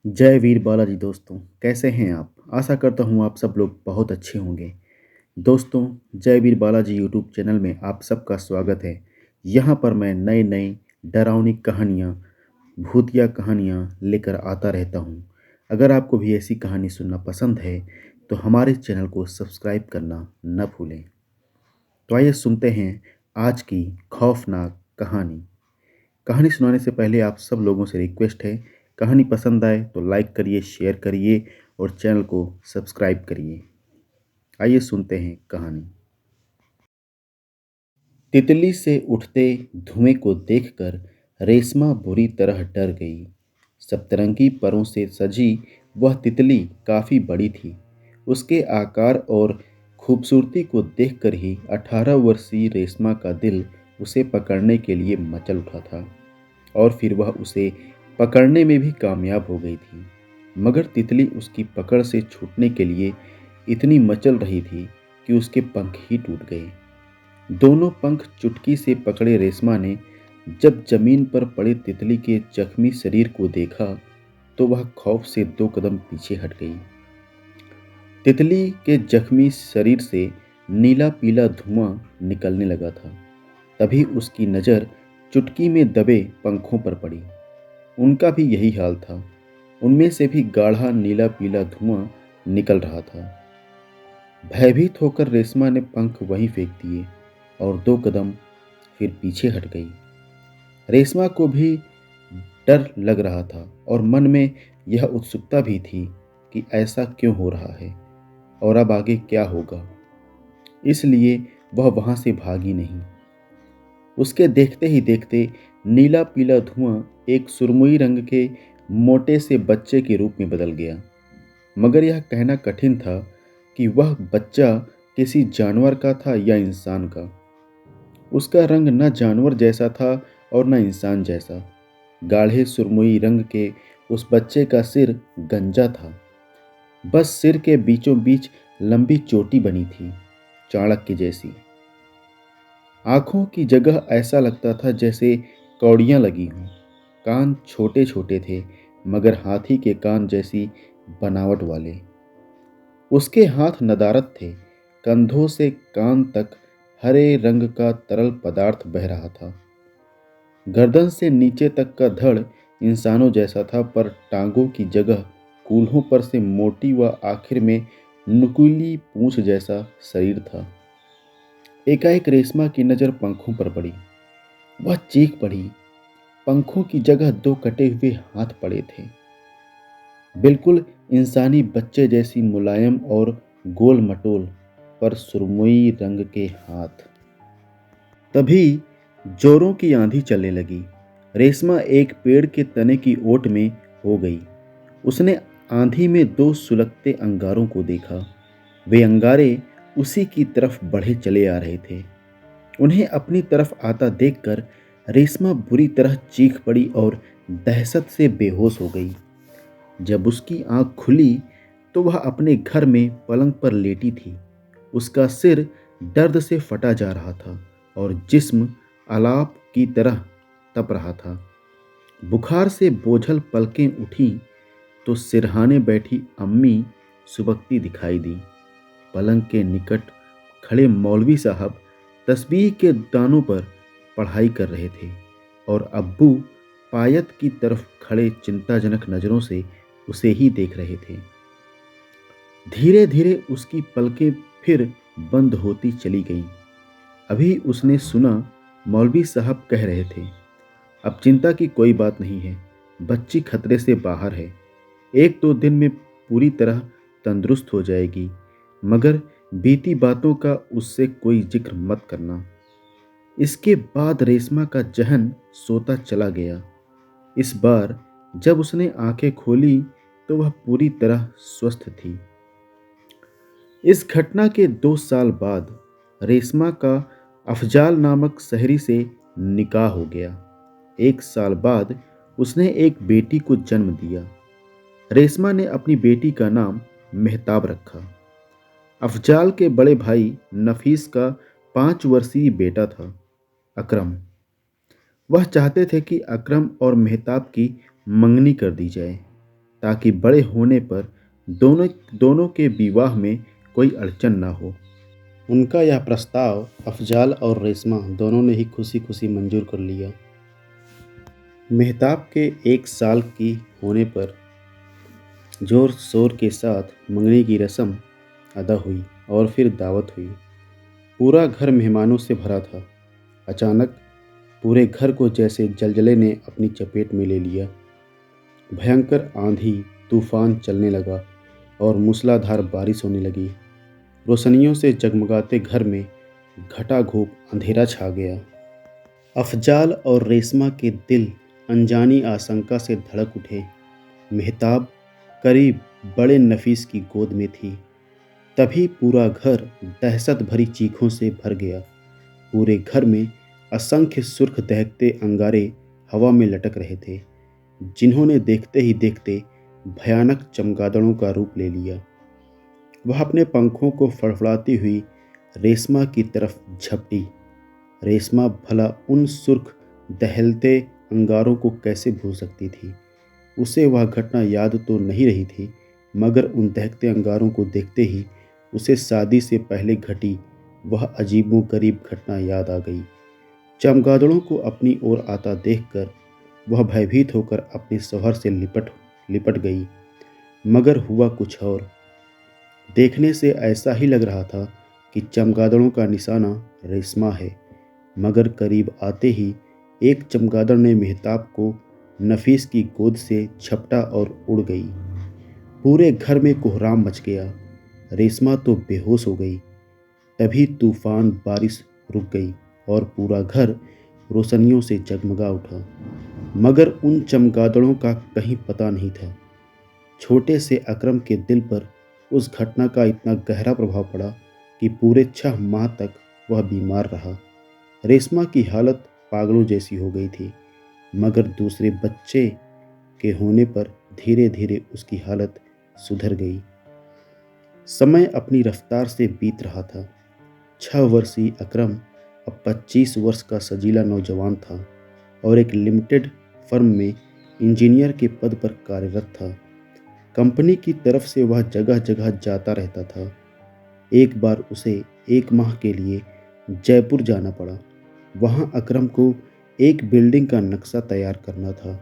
जय वीर बालाजी दोस्तों, कैसे हैं आप? आशा करता हूँ आप सब लोग बहुत अच्छे होंगे। दोस्तों, जय वीर बालाजी यूट्यूब चैनल में आप सबका स्वागत है। यहाँ पर मैं नई-नई डरावनी कहानियाँ, भूतिया कहानियाँ लेकर आता रहता हूँ। अगर आपको भी ऐसी कहानी सुनना पसंद है, तो हमारे चैनल को सब्सक्राइब करना न भूलें। तो आइए सुनते हैं आज की खौफनाक कहानी। कहानी सुनाने से पहले आप सब लोगों से रिक्वेस्ट है, कहानी पसंद आए तो लाइक करिए, शेयर करिए और चैनल को सब्सक्राइब करिए। आइए सुनते हैं कहानी। तितली से उठते धुएं को देखकर रेशमा बुरी तरह डर गई। सप्तरंगी परों से सजी वह तितली काफी बड़ी थी। उसके आकार और खूबसूरती को देखकर ही 18 वर्षीय रेशमा का दिल उसे पकड़ने के लिए मचल उठा था और फिर वह उसे पकड़ने में भी कामयाब हो गई थी। मगर तितली उसकी पकड़ से छूटने के लिए इतनी मचल रही थी कि उसके पंख ही टूट गए। दोनों पंख चुटकी से पकड़े रेशमा ने जब जमीन पर पड़े तितली के जख्मी शरीर को देखा तो वह खौफ से 2 कदम पीछे हट गई। तितली के जख्मी शरीर से नीला पीला धुआं निकलने लगा था। तभी उसकी नज़र चुटकी में दबे पंखों पर पड़ी। उनका भी यही हाल था। उनमें से भी गाढ़ा नीला पीला धुआं निकल रहा था। भयभीत होकर रेशमा ने पंख वहीं फेंक दिए और 2 कदम फिर पीछे हट गई। रेशमा को भी डर लग रहा था और मन में यह उत्सुकता भी थी कि ऐसा क्यों हो रहा है और अब आगे क्या होगा। इसलिए वह वहां से भागी नहीं। उसके देखते ही देखते नीला पीला धुआं एक सुरमई रंग के मोटे से बच्चे के रूप में बदल गया। मगर यह कहना कठिन था कि वह बच्चा किसी जानवर का था या इंसान का। उसका रंग न जानवर जैसा था और न इंसान जैसा। गाढ़े सुरमई रंग के उस बच्चे का सिर गंजा था। बस सिर के बीचों बीच लंबी चोटी बनी थी, चाणक्य जैसी। आंखों की जगह ऐसा लगता था जैसे कौड़ियां लगी हों। कान छोटे छोटे थे, मगर हाथी के कान जैसी बनावट वाले। उसके हाथ नदारत थे। कंधों से कान तक हरे रंग का तरल पदार्थ बह रहा था। गर्दन से नीचे तक का धड़ इंसानों जैसा था, पर टांगों की जगह कूल्हों पर से मोटी व आखिर में नुकीली पूंछ जैसा शरीर था। एकाएक रेशमा की नजर पंखों पर पड़ी। वह चीख पड़ी। पंखों की जगह 2 कटे हुए हाथ पड़े थे, बिल्कुल इंसानी बच्चे जैसी मुलायम और गोल मटोल, पर सुरमई रंग के हाथ। तभी जोरों की आंधी चलने लगी। रेशमा एक पेड़ के तने की ओट में हो गई। उसने आंधी में 2 सुलगते अंगारों को देखा। वे अंगारे उसी की तरफ बढ़े चले आ रहे थे। उन्हें अपनी तरफ आता देखकर रेशमा बुरी तरह चीख पड़ी और दहशत से बेहोश हो गई। जब उसकी आंख खुली तो वह अपने घर में पलंग पर लेटी थी। उसका सिर दर्द से फटा जा रहा था और जिस्म अलाप की तरह तप रहा था। बुखार से बोझल पलकें उठी तो सिरहाने बैठी अम्मी सुबकती दिखाई दी। पलंग के निकट खड़े मौलवी साहब तस्बीह के दानों पर पढ़ाई कर रहे थे और अब्बू पायत की तरफ खड़े चिंताजनक नजरों से उसे ही देख रहे थे। धीरे धीरे उसकी पलकें फिर बंद होती चली गईं। अभी उसने सुना मौलवी साहब कह रहे थे, अब चिंता की कोई बात नहीं है, बच्ची खतरे से बाहर है, 1-2 दिन में पूरी तरह तंदुरुस्त हो जाएगी, मगर बीती बातों का उससे कोई जिक्र मत करना। इसके बाद रेशमा का जहन सोता चला गया। इस बार जब उसने आंखें खोली तो वह पूरी तरह स्वस्थ थी। इस घटना के 2 साल बाद रेशमा का अफजाल नामक शहरी से निकाह हो गया। 1 साल बाद उसने एक बेटी को जन्म दिया। रेशमा ने अपनी बेटी का नाम मेहताब रखा। अफजाल के बड़े भाई नफीस का 5 वर्षीय बेटा था, अकरम। वह चाहते थे कि अकरम और मेहताब की मंगनी कर दी जाए। ताकि बड़े होने पर दोनों दोनों के विवाह में कोई अड़चन ना हो। उनका यह प्रस्ताव अफजाल और रेशमा दोनों ने ही खुशी खुशी मंजूर कर लिया। मेहताब के 1 साल की होने पर जोर शोर के साथ मंगनी की रस्म अदा हुई और फिर दावत हुई। पूरा घर मेहमानों से भरा था। अचानक पूरे घर को जैसे जलजले ने अपनी चपेट में ले लिया। भयंकर आंधी तूफान चलने लगा और मूसलाधार बारिश होने लगी। रोशनियों से जगमगाते घर में घटाघोप अंधेरा छा गया। अफजाल और रेशमा के दिल अनजानी आशंका से धड़क उठे। मेहताब करीब बड़े नफीस की गोद में थी। तभी पूरा घर दहशत भरी चीखों से भर गया। पूरे घर में असंख्य सुर्ख दहकते अंगारे हवा में लटक रहे थे, जिन्होंने देखते ही देखते भयानक चमगादड़ों का रूप ले लिया। वह अपने पंखों को फड़फड़ाती हुई रेशमा की तरफ झपटी। रेशमा भला उन सुर्ख दहलते अंगारों को कैसे भूल सकती थी। उसे वह घटना याद तो नहीं रही थी, मगर उन दहकते अंगारों को देखते ही उसे शादी से पहले घटी वह अजीबोगरीब घटना याद आ गई। चमगादड़ों को अपनी ओर आता देखकर वह भयभीत होकर अपने शौहर से लिपट गई, मगर हुआ कुछ और। देखने से ऐसा ही लग रहा था कि चमगादड़ों का निशाना रेशमा है, मगर करीब आते ही एक चमगादड़ ने मेहताब को नफीस की गोद से झपटा और उड़ गई। पूरे घर में कोहराम मच गया। रेशमा तो बेहोश हो गई। तभी तूफान बारिश रुक गई और पूरा घर रोशनियों से जगमगा उठा, मगर उन चमगादड़ों का कहीं पता नहीं था। छोटे से अकरम के दिल पर उस घटना का इतना गहरा प्रभाव पड़ा कि पूरे 6 माह तक वह बीमार रहा। रेशमा की हालत पागलों जैसी हो गई थी, मगर दूसरे बच्चे के होने पर धीरे धीरे उसकी हालत सुधर गई। समय अपनी रफ्तार से बीत रहा था। 6 वर्षीय अकरम अब 25 वर्ष का सजीला नौजवान था और एक लिमिटेड फर्म में इंजीनियर के पद पर कार्यरत था। कंपनी की तरफ से वह जगह जगह जाता रहता था। एक बार उसे 1 माह के लिए जयपुर जाना पड़ा। वहाँ अकरम को एक बिल्डिंग का नक्शा तैयार करना था।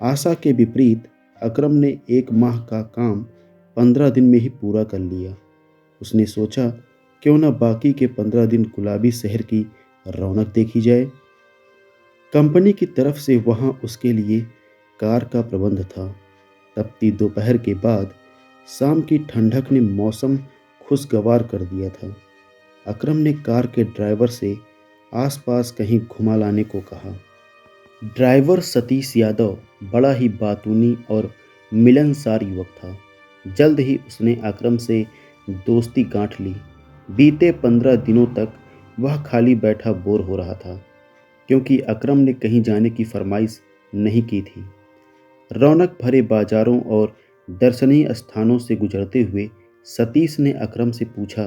आशा के विपरीत अकरम ने 1 माह का काम 15 दिन में ही पूरा कर लिया। उसने सोचा, क्यों न बाकी के 15 दिन गुलाबी शहर की रौनक देखी जाए। कंपनी की तरफ से वहां उसके लिए कार का प्रबंध था। तपती दोपहर के बाद शाम की ठंडक ने मौसम खुशगवार कर दिया था। अकरम ने कार के ड्राइवर से आसपास कहीं घुमा लाने को कहा। ड्राइवर सतीश यादव बड़ा ही बातूनी और मिलनसार युवक था। जल्द ही उसने अकरम से दोस्ती गांठ ली। बीते 15 दिनों तक वह खाली बैठा बोर हो रहा था, क्योंकि अकरम ने कहीं जाने की फरमाइश नहीं की थी। रौनक भरे बाजारों और दर्शनीय स्थानों से गुजरते हुए सतीश ने अकरम से पूछा,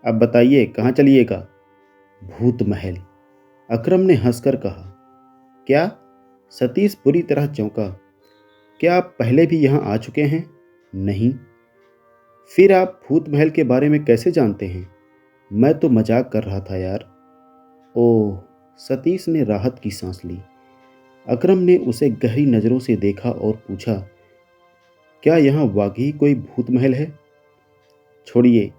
अब बताइए कहाँ चलिएगा? भूत महल, अकरम ने हंसकर कहा। क्या? सतीश बुरी तरह चौंका। क्या आप पहले भी यहाँ आ चुके हैं? नहीं। फिर आप भूत महल के बारे में कैसे जानते हैं? मैं तो मजाक कर रहा था यार। ओह, सतीश ने राहत की सांस ली। अकरम ने उसे गहरी नज़रों से देखा और पूछा, क्या यहाँ वाकई कोई भूत महल है? छोड़िए,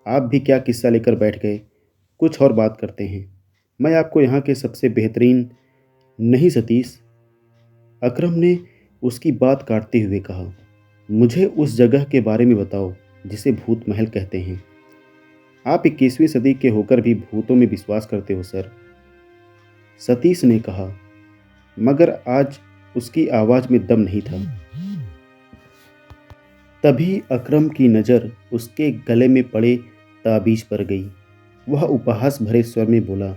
आप भी क्या किस्सा लेकर बैठ गए। कुछ और बात करते हैं। मैं आपको यहाँ के सबसे बेहतरीन। नहीं सतीश, अकरम ने उसकी बात काटते हुए कहा, मुझे उस जगह के बारे में बताओ जिसे भूत महल कहते हैं। आप 21वीं सदी के होकर भी भूतों में विश्वास करते हो सर, सतीश ने कहा, मगर आज उसकी आवाज़ में दम नहीं था। तभी अकरम की नज़र उसके गले में पड़े ताबीज पर गई। वह उपहास भरे स्वर में बोला,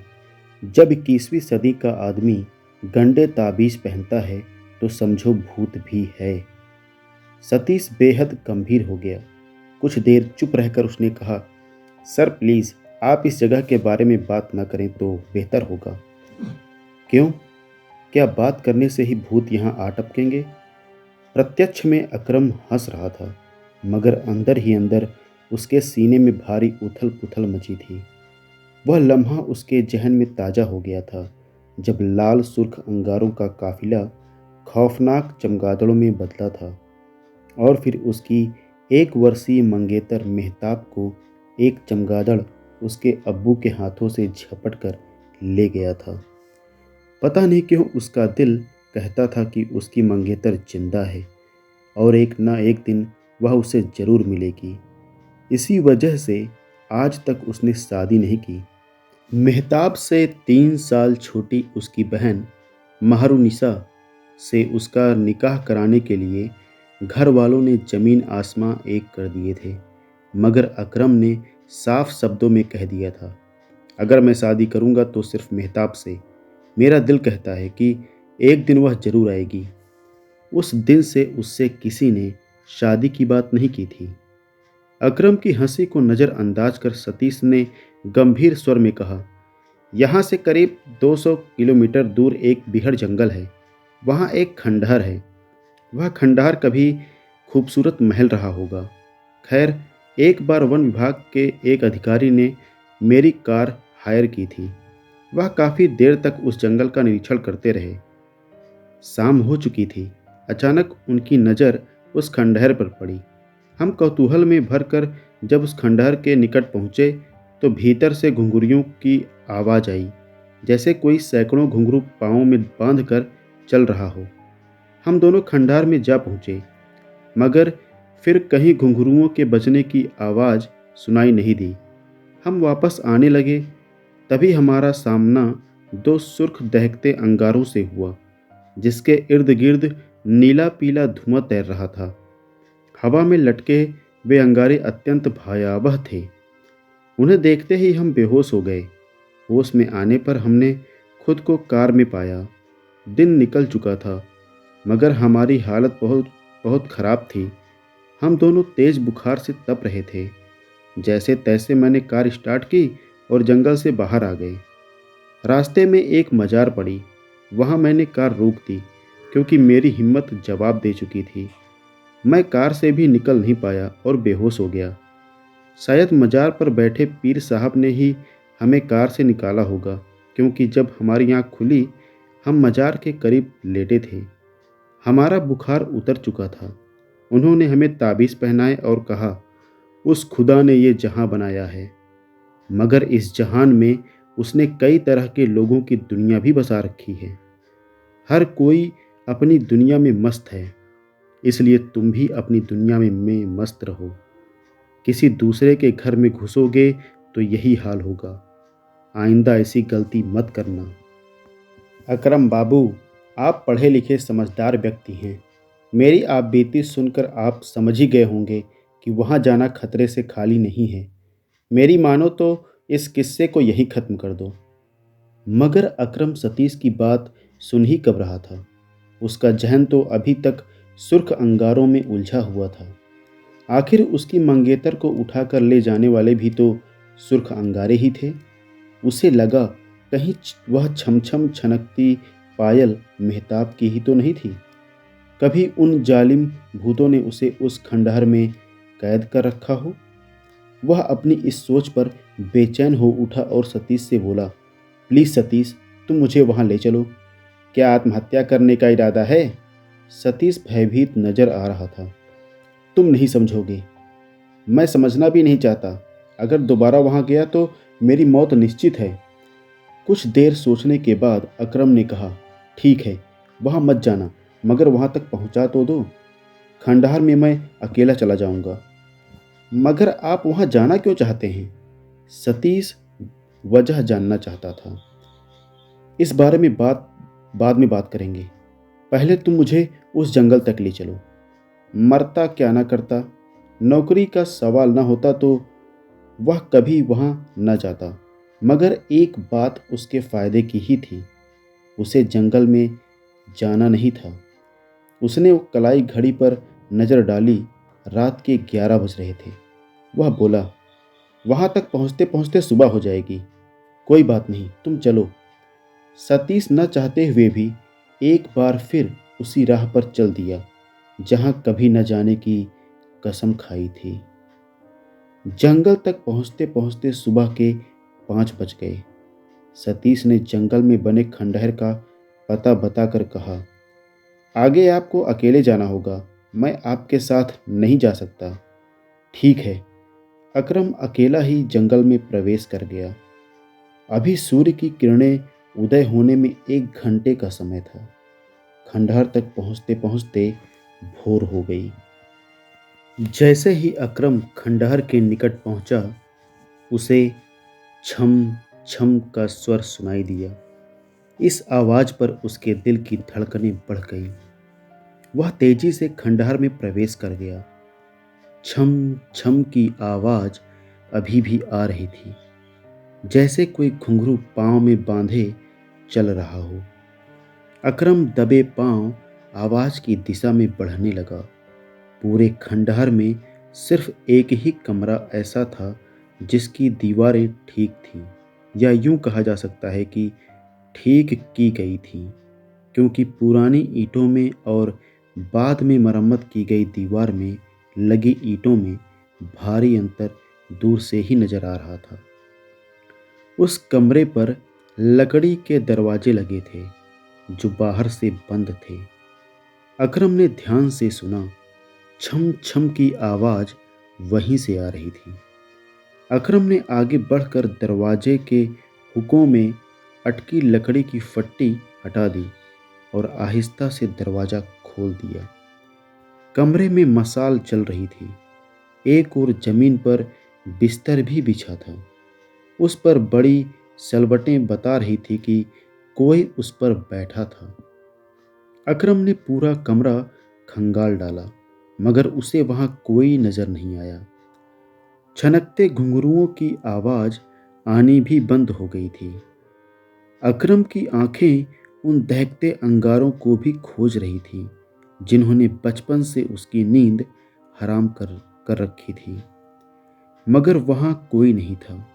जब 21वीं सदी का आदमी गंडे ताबीज पहनता है तो समझो भूत भी है। सतीश बेहद गंभीर हो गया। कुछ देर चुप रहकर उसने कहा, सर प्लीज़ आप इस जगह के बारे में बात ना करें तो बेहतर होगा। क्यों? क्या बात करने से ही भूत यहाँ आ टपकेंगे? प्रत्यक्ष में अकरम हंस रहा था, मगर अंदर ही अंदर उसके सीने में भारी उथल पुथल मची थी। वह लम्हा उसके जहन में ताज़ा हो गया था जब लाल सुर्ख अंगारों का काफिला खौफनाक चमगादड़ों में बदला था और फिर उसकी 1 वर्षीय मंगेतर मेहताब को एक चमगादड़ उसके अब्बू के हाथों से झपट कर ले गया था। पता नहीं क्यों उसका दिल कहता था कि उसकी मंगेतर जिंदा है और एक ना एक दिन वह उसे जरूर मिलेगी। इसी वजह से आज तक उसने शादी नहीं की। मेहताब से 3 साल छोटी उसकी बहन महरुनिसा से उसका निकाह कराने के लिए घर वालों ने ज़मीन आसमां एक कर दिए थे, मगर अकरम ने साफ शब्दों में कह दिया था, अगर मैं शादी करूंगा तो सिर्फ मेहताब से। मेरा दिल कहता है कि एक दिन वह जरूर आएगी। उस दिन से उससे किसी ने शादी की बात नहीं की थी। अकरम की हंसी को नज़रअंदाज कर सतीश ने गंभीर स्वर में कहा, यहाँ से करीब 200 किलोमीटर दूर एक बिहड़ जंगल है। वहाँ एक खंडहर है। वह खंडहर कभी खूबसूरत महल रहा होगा। खैर, एक बार वन विभाग के एक अधिकारी ने मेरी कार हायर की थी। वह काफ़ी देर तक उस जंगल का निरीक्षण करते रहे। शाम हो चुकी थी। अचानक उनकी नज़र उस खंडहर पर पड़ी। हम कौतूहल में भरकर जब उस खंडहर के निकट पहुँचे तो भीतर से घुंघरुओं की आवाज़ आई, जैसे कोई सैकड़ों घुंघरू पाँवों में बांध कर चल रहा हो। हम दोनों खंडहर में जा पहुँचे, मगर फिर कहीं घुंघरुओं के बजने की आवाज़ सुनाई नहीं दी। हम वापस आने लगे, तभी हमारा सामना 2 सुर्ख दहकते अंगारों से हुआ, जिसके इर्द गिर्द नीला पीला धुआं तैर रहा था। हवा में लटके वे अंगारे अत्यंत भयावह थे। उन्हें देखते ही हम बेहोश हो गए। होश में आने पर हमने खुद को कार में पाया। दिन निकल चुका था, मगर हमारी हालत बहुत बहुत ख़राब थी। हम दोनों तेज़ बुखार से तप रहे थे। जैसे तैसे मैंने कार स्टार्ट की और जंगल से बाहर आ गए। रास्ते में एक मजार पड़ी। वहाँ मैंने कार रोक दी, क्योंकि मेरी हिम्मत जवाब दे चुकी थी। मैं कार से भी निकल नहीं पाया और बेहोश हो गया। शायद मजार पर बैठे पीर साहब ने ही हमें कार से निकाला होगा, क्योंकि जब हमारी आँख खुली हम मजार के करीब लेटे थे। हमारा बुखार उतर चुका था। उन्होंने हमें ताबीज़ पहनाए और कहा, उस खुदा ने ये जहां बनाया है, मगर इस जहान में उसने कई तरह के लोगों की दुनिया भी बसा रखी है। हर कोई अपनी दुनिया में मस्त है, इसलिए तुम भी अपनी दुनिया में मस्त रहो। किसी दूसरे के घर में घुसोगे तो यही हाल होगा। आइंदा ऐसी गलती मत करना। अकरम बाबू, आप पढ़े लिखे समझदार व्यक्ति हैं। मेरी आप बीती सुनकर आप समझ ही गए होंगे कि वहाँ जाना खतरे से खाली नहीं है। मेरी मानो तो इस किस्से को यहीं ख़त्म कर दो। मगर अकरम सतीश की बात सुन ही कब रहा था। उसका जहन तो अभी तक सुर्ख अंगारों में उलझा हुआ था। आखिर उसकी मंगेतर को उठाकर ले जाने वाले भी तो सुर्ख अंगारे ही थे। उसे लगा कहीं वह छमछम छनकती पायल मेहताब की ही तो नहीं थी। कभी उन जालिम भूतों ने उसे उस खंडहर में कैद कर रखा हो। वह अपनी इस सोच पर बेचैन हो उठा और सतीश से बोला, प्लीज़ सतीश, तुम मुझे वहाँ ले चलो। क्या आत्महत्या करने का इरादा है? सतीश भयभीत नजर आ रहा था। तुम नहीं समझोगे। मैं समझना भी नहीं चाहता। अगर दोबारा वहाँ गया तो मेरी मौत निश्चित है। कुछ देर सोचने के बाद अकरम ने कहा, ठीक है, वहाँ मत जाना, मगर वहाँ तक पहुँचा तो दो। खंडहर में मैं अकेला चला जाऊँगा। मगर आप वहाँ जाना क्यों चाहते हैं? सतीश वजह जानना चाहता था। इस बारे में बाद में बात करेंगे। पहले तुम मुझे उस जंगल तक ले चलो। मरता क्या ना करता, नौकरी का सवाल ना होता तो वह कभी वहाँ न जाता। मगर एक बात उसके फ़ायदे की ही थी, उसे जंगल में जाना नहीं था। उसने वो कलाई घड़ी पर नज़र डाली। रात के 11 बज रहे थे। वह बोला, वहाँ तक पहुँचते पहुँचते सुबह हो जाएगी। कोई बात नहीं, तुम चलो। सतीश न चाहते हुए भी एक बार फिर उसी राह पर चल दिया। जहां कभी न जाने की कसम खाई थी। जंगल तक पहुंचते पहुंचते सुबह के 5 बज गए। सतीश ने जंगल में बने खंडहर का पता बताकर कहा, आगे आपको अकेले जाना होगा, मैं आपके साथ नहीं जा सकता। ठीक है। अकरम अकेला ही जंगल में प्रवेश कर गया। अभी सूर्य की किरणें उदय होने में 1 घंटे का समय था। खंडहर तक पहुंचते पहुंचते भोर हो गई। जैसे ही अकरम खंडहर के निकट पहुंचा, उसे छम छम का स्वर सुनाई दिया। इस आवाज पर उसके दिल की धड़कनें बढ़ गईं। वह तेजी से खंडहर में प्रवेश कर गया। छम छम की आवाज अभी भी आ रही थी, जैसे कोई घुंघरू पांव में बांधे चल रहा हो। अकरम दबे पांव आवाज की दिशा में बढ़ने लगा। पूरे खंडहर में सिर्फ एक ही कमरा ऐसा था जिसकी दीवारें ठीक थीं, या यूं कहा जा सकता है कि ठीक की गई थीं, क्योंकि पुरानी ईंटों में और बाद में मरम्मत की गई दीवार में लगी ईंटों में भारी अंतर दूर से ही नजर आ रहा था। उस कमरे पर लकड़ी के दरवाजे लगे थे जो बाहर से बंद थे। अकरम ने ध्यान से सुना। छम छम की आवाज वहीं से आ रही थी। अकरम ने आगे बढ़कर दरवाजे के हुकों में अटकी लकड़ी की फट्टी हटा दी और आहिस्ता से दरवाजा खोल दिया। कमरे में मसाल जल रही थी। एक और जमीन पर बिस्तर भी बिछा था। उस पर बड़ी सलवटें बता रही थी कि कोई उस पर बैठा था। अकरम ने पूरा कमरा खंगाल डाला, मगर उसे वहां कोई नजर नहीं आया। छनकते घुंघरुओं की आवाज आनी भी बंद हो गई थी। अकरम की आंखें उन दहकते अंगारों को भी खोज रही थीं, जिन्होंने बचपन से उसकी नींद हराम कर कर रखी थी। मगर वहां कोई नहीं था।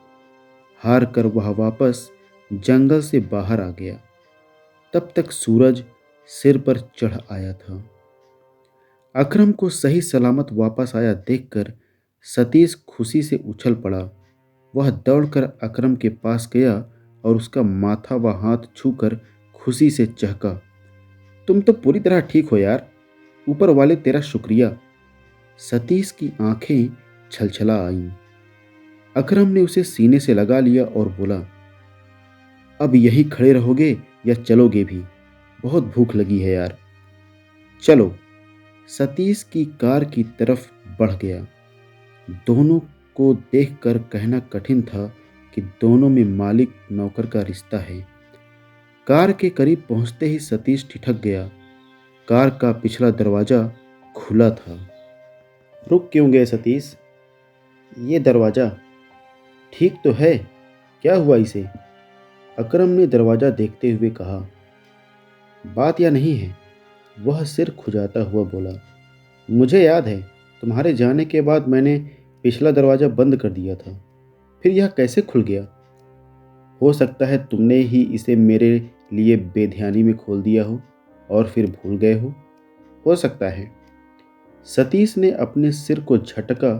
हार कर वह वापस जंगल से बाहर आ गया। तब तक सूरज सिर पर चढ़ आया था। अकरम को सही सलामत वापस आया देखकर सतीश खुशी से उछल पड़ा। वह दौड़कर अकरम के पास गया और उसका माथा व हाथ छूकर खुशी से चहका, तुम तो पूरी तरह ठीक हो यार, ऊपर वाले तेरा शुक्रिया। सतीश की आंखें छलछला आईं। अकरम ने उसे सीने से लगा लिया और बोला, अब यहीं खड़े रहोगे या चलोगे भी? बहुत भूख लगी है यार। चलो। सतीश की कार की तरफ बढ़ गया। दोनों को देखकर कहना कठिन था कि दोनों में मालिक नौकर का रिश्ता है। कार के करीब पहुंचते ही सतीश ठिठक गया। कार का पिछला दरवाजा खुला था। रुक क्यों गए सतीश? ये दरवाजा ठीक तो है, क्या हुआ इसे? अकरम ने दरवाजा देखते हुए कहा। बात या नहीं है, वह सिर खुजाता हुआ बोला। मुझे याद है, तुम्हारे जाने के बाद मैंने पिछला दरवाजा बंद कर दिया था, फिर यह कैसे खुल गया? हो सकता है तुमने ही इसे मेरे लिए बेध्यानी में खोल दिया हो और फिर भूल गए हो सकता है। सतीश ने अपने सिर को झटका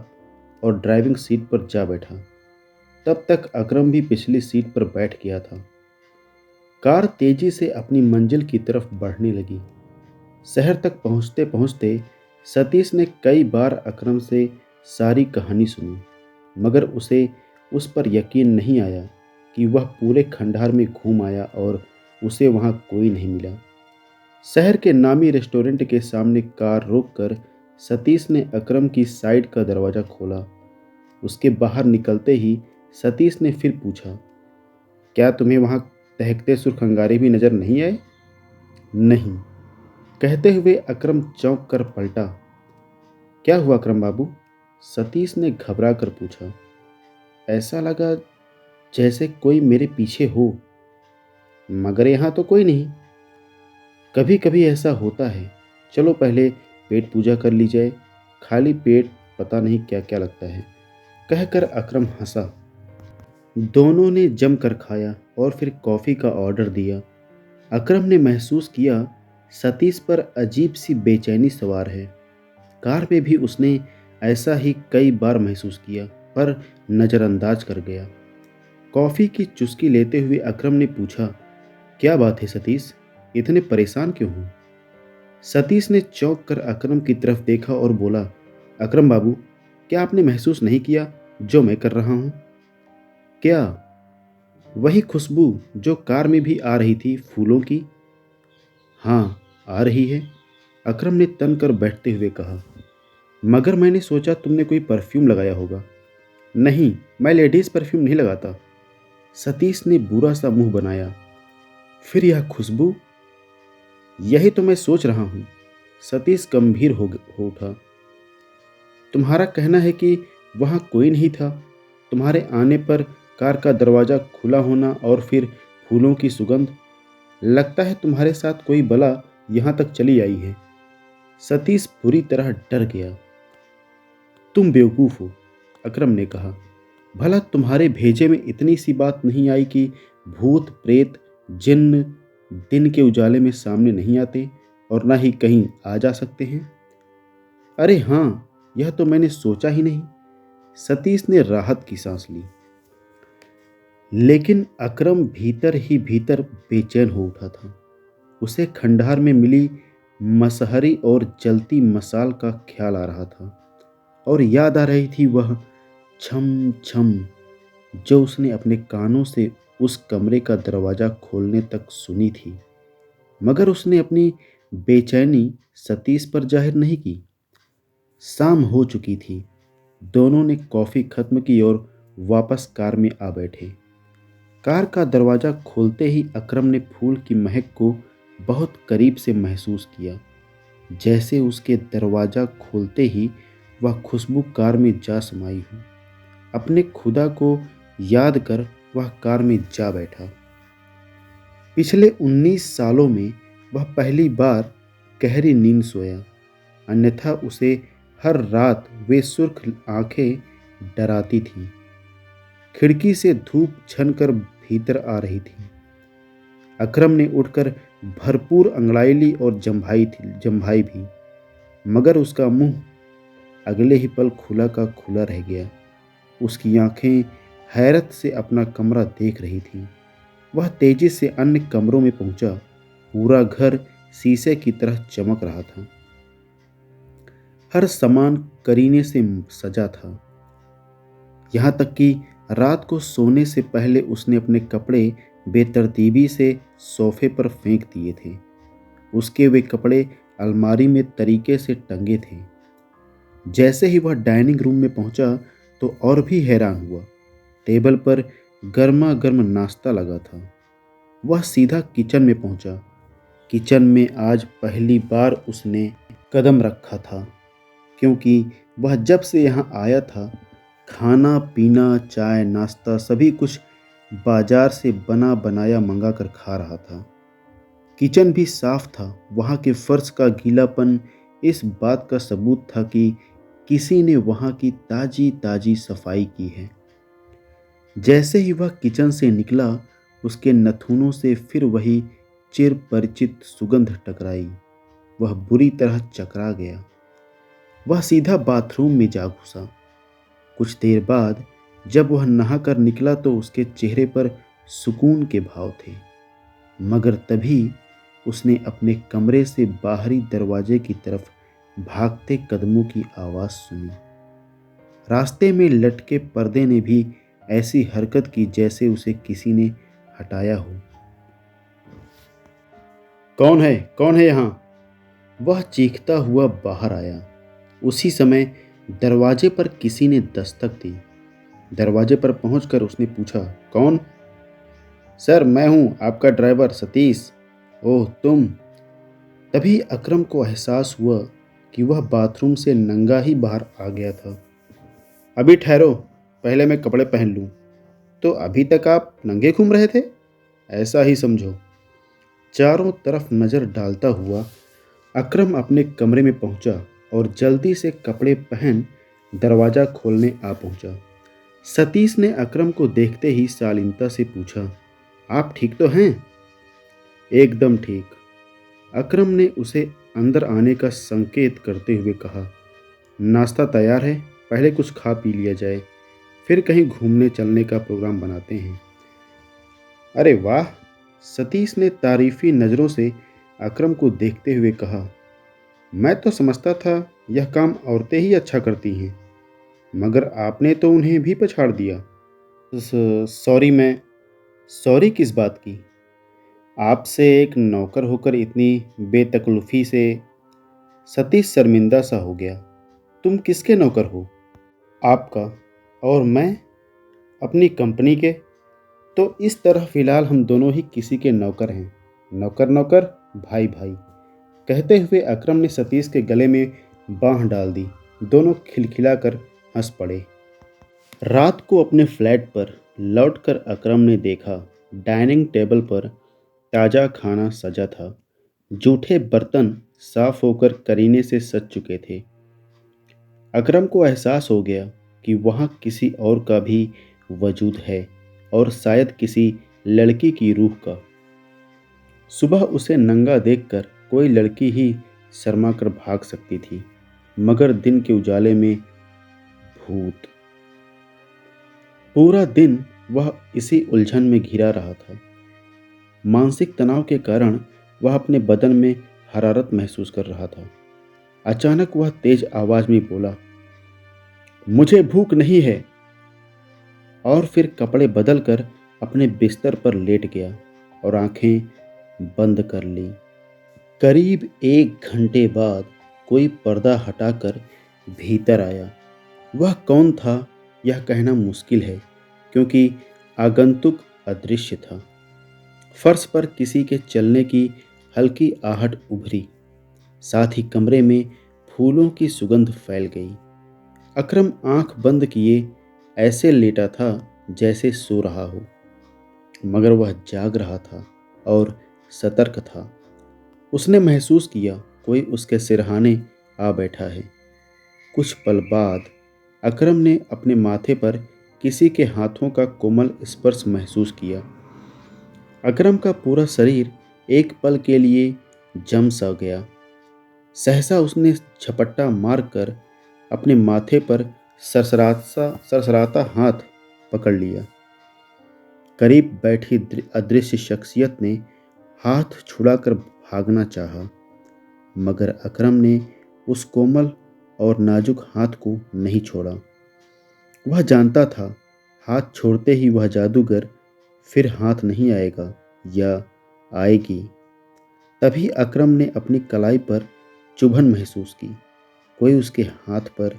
और ड्राइविंग सीट पर जा बैठा। तब तक अकरम भी पिछली सीट पर बैठ गया था। कार तेजी से अपनी मंजिल की तरफ बढ़ने लगी। शहर तक पहुंचते पहुंचते सतीश ने कई बार अकरम से सारी कहानी सुनी, मगर उसे उस पर यकीन नहीं आया कि वह पूरे खंडहर में घूम आया और उसे वहां कोई नहीं मिला। शहर के नामी रेस्टोरेंट के सामने कार रोककर सतीश ने अकरम की साइड का दरवाजा खोला। उसके बाहर निकलते ही सतीश ने फिर पूछा, क्या तुम्हें वहां दहकते सुरखंगारे भी नजर नहीं आए? नहीं, कहते हुए अकरम चौंक कर पलटा। क्या हुआ अकरम बाबू? सतीश ने घबरा कर पूछा। ऐसा लगा जैसे कोई मेरे पीछे हो, मगर यहां तो कोई नहीं। कभी कभी ऐसा होता है। चलो पहले पेट पूजा कर ली जाए, खाली पेट पता नहीं क्या क्या लगता है, कहकर अकरम हंसा। दोनों ने जमकर खाया और फिर कॉफ़ी का ऑर्डर दिया। अकरम ने महसूस किया सतीश पर अजीब सी बेचैनी सवार है। कार में भी उसने ऐसा ही कई बार महसूस किया, पर नज़रअंदाज कर गया। कॉफ़ी की चुस्की लेते हुए अकरम ने पूछा, क्या बात है सतीश, इतने परेशान क्यों हो? सतीश ने चौंक कर अकरम की तरफ देखा और बोला, अकरम बाबू, क्या आपने महसूस नहीं किया जो मैं कर रहा हूँ? क्या? वही खुशबू जो कार में भी आ रही थी, फूलों की? हाँ, आ रही है, अकरम ने तन कर बैठते हुए कहा। मगर मैंने सोचा तुमने कोई परफ्यूम लगाया होगा। नहीं, मैं लेडीज़ परफ्यूम नहीं लगाता। सतीश ने बुरा सा मुंह बनाया। फिर यह खुशबू? यही तो मैं सोच रहा हूँ। सतीश गंभीर हो उठा। तुम्हारा कहना है कि वहाँ कोई नहीं था। तुम्हारे आने पर कार का दरवाज़ा खुला होना और फिर फूलों की सुगंध। लगता है तुम्हारे साथ कोई बला यहाँ तक चली आई है। सतीश बुरी तरह डर गया। तुम बेवकूफ़ हो, अकरम ने कहा। भला तुम्हारे भेजे में इतनी सी बात नहीं आई कि भूत प्रेत जिन्न दिन के उजाले में सामने नहीं आते और ना ही कहीं आ जा सकते हैं? अरे हाँ, यह तो मैंने सोचा ही नहीं। सतीश ने राहत की सांस ली। लेकिन अकरम भीतर ही भीतर बेचैन हो उठा था। उसे खंडहर में मिली मसहरी और जलती मसाल का ख्याल आ रहा था और याद आ रही थी वह छम छम जो उसने अपने कानों से उस कमरे का दरवाज़ा खोलने तक सुनी थी। मगर उसने अपनी बेचैनी सतीश पर जाहिर नहीं की। शाम हो चुकी थी। दोनों ने कॉफ़ी खत्म की और वापस कार में आ बैठे। कार का दरवाज़ा खोलते ही अकरम ने फूल की महक को बहुत करीब से महसूस किया। जैसे उसके दरवाज़ा खोलते ही वह खुशबू कार में जा समाई हो। अपने खुदा को याद कर वह कार में जा बैठा। पिछले 19 सालों में वह पहली बार गहरी नींद सोया, अन्यथा उसे हर रात वे सुर्ख आंखें डराती थीं। खिड़की से धूप झनकर भीतर आ रही थी। अकरम ने उठकर भरपूर अंगड़ाई ली और जम्भाई भी, मगर उसका मुंह अगले ही पल खुला का खुला रह गया। उसकी आंखें हैरत से अपना कमरा देख रही थीं। वह तेजी से अन्य कमरों में पहुंचा। पूरा घर शीशे की तरह चमक रहा था। हर सामान करीने से सजा था। यहाँ तक कि रात को सोने से पहले उसने अपने कपड़े बेतरतीबी से सोफे पर फेंक दिए थे। उसके वे कपड़े अलमारी में तरीके से टंगे थे। जैसे ही वह डाइनिंग रूम में पहुंचा तो और भी हैरान हुआ। टेबल पर गर्मा गर्म नाश्ता लगा था। वह सीधा किचन में पहुंचा। किचन में आज पहली बार उसने कदम रखा था, क्योंकि वह जब से यहाँ आया था खाना पीना चाय नाश्ता सभी कुछ बाजार से बना बनाया मंगा कर खा रहा था। किचन भी साफ था। वहाँ के फर्श का गीलापन इस बात का सबूत था कि किसी ने वहाँ की ताजी ताजी सफाई की है। जैसे ही वह किचन से निकला, उसके नथुनों से फिर वही चिर परिचित सुगंध टकराई। वह बुरी तरह चकरा गया। वह सीधा बाथरूम में जा घुसा। कुछ देर बाद जब वह नहाकर निकला तो उसके चेहरे पर सुकून के भाव थे। मगर तभी उसने अपने कमरे से बाहरी दरवाजे की तरफ भागते कदमों की आवाज़ सुनी। रास्ते में लटके पर्दे ने भी ऐसी हरकत की जैसे उसे किसी ने हटाया हो। कौन है? कौन है यहाँ? वह चीखता हुआ बाहर आया। उसी समय दरवाजे पर किसी ने दस्तक दी। दरवाजे पर पहुंचकर उसने पूछा, कौन? सर, मैं हूँ आपका ड्राइवर सतीश। ओह तुम। तभी अकरम को एहसास हुआ कि वह बाथरूम से नंगा ही बाहर आ गया था। अभी ठहरो, पहले मैं कपड़े पहन लूँ। तो अभी तक आप नंगे घूम रहे थे? ऐसा ही समझो। चारों तरफ नज़र डालता हुआ अकरम अपने कमरे में पहुंचा और जल्दी से कपड़े पहन दरवाज़ा खोलने आ पहुंचा। सतीश ने अकरम को देखते ही शालीनता से पूछा, आप ठीक तो हैं? एकदम ठीक। अकरम ने उसे अंदर आने का संकेत करते हुए कहा, नाश्ता तैयार है, पहले कुछ खा पी लिया जाए, फिर कहीं घूमने चलने का प्रोग्राम बनाते हैं। अरे वाह! सतीश ने तारीफी नज़रों से अकरम को देखते हुए कहा, मैं तो समझता था यह काम औरतें ही अच्छा करती हैं, मगर आपने तो उन्हें भी पछाड़ दिया। सॉरी मैं सॉरी किस बात की? आपसे एक नौकर होकर इतनी बेतकल्लुफ़ी से सतीश शर्मिंदा सा हो गया। तुम किसके नौकर हो? आपका। और मैं अपनी कंपनी के। तो इस तरह फ़िलहाल हम दोनों ही किसी के नौकर हैं। नौकर नौकर, भाई भाई। कहते हुए अकरम ने सतीश के गले में बांह डाल दी। दोनों खिलखिलाकर हंस पड़े। रात को अपने फ्लैट पर लौटकर अकरम ने देखा, डाइनिंग टेबल पर ताज़ा खाना सजा था। जूठे बर्तन साफ होकर करीने से सज चुके थे। अकरम को एहसास हो गया कि वहाँ किसी और का भी वजूद है, और शायद किसी लड़की की रूह का। सुबह उसे नंगा देखकर कोई लड़की ही शर्मा कर भाग सकती थी, मगर दिन के उजाले में भूत। पूरा दिन वह इसी उलझन में घिरा रहा था। मानसिक तनाव के कारण वह अपने बदन में हरारत महसूस कर रहा था। अचानक वह तेज आवाज में बोला, मुझे भूख नहीं है, और फिर कपड़े बदलकर अपने बिस्तर पर लेट गया और आंखें बंद कर ली। करीब 1 घंटे बाद कोई पर्दा हटाकर भीतर आया। वह कौन था यह कहना मुश्किल है, क्योंकि आगंतुक अदृश्य था। फर्श पर किसी के चलने की हल्की आहट उभरी, साथ ही कमरे में फूलों की सुगंध फैल गई। अकरम आंख बंद किए ऐसे लेटा था जैसे सो रहा हो, मगर वह जाग रहा था और सतर्क था। उसने महसूस किया कोई उसके सिरहाने आ बैठा है। कुछ पल बाद अकरम ने अपने माथे पर किसी के हाथों का कोमल स्पर्श महसूस किया। अकरम का पूरा शरीर एक पल के लिए जम सा गया। सहसा उसने झपट्टा मारकर अपने माथे पर सरसराता हाथ पकड़ लिया। करीब बैठी अदृश्य शख्सियत ने हाथ छुड़ाकर भागना चाहा, मगर अकरम ने उस कोमल और नाजुक हाथ को नहीं छोड़ा। वह जानता था, हाथ छोड़ते ही वह जादूगर फिर हाथ नहीं आएगा, या आएगी। तभी अकरम ने अपनी कलाई पर चुभन महसूस की। कोई उसके हाथ पर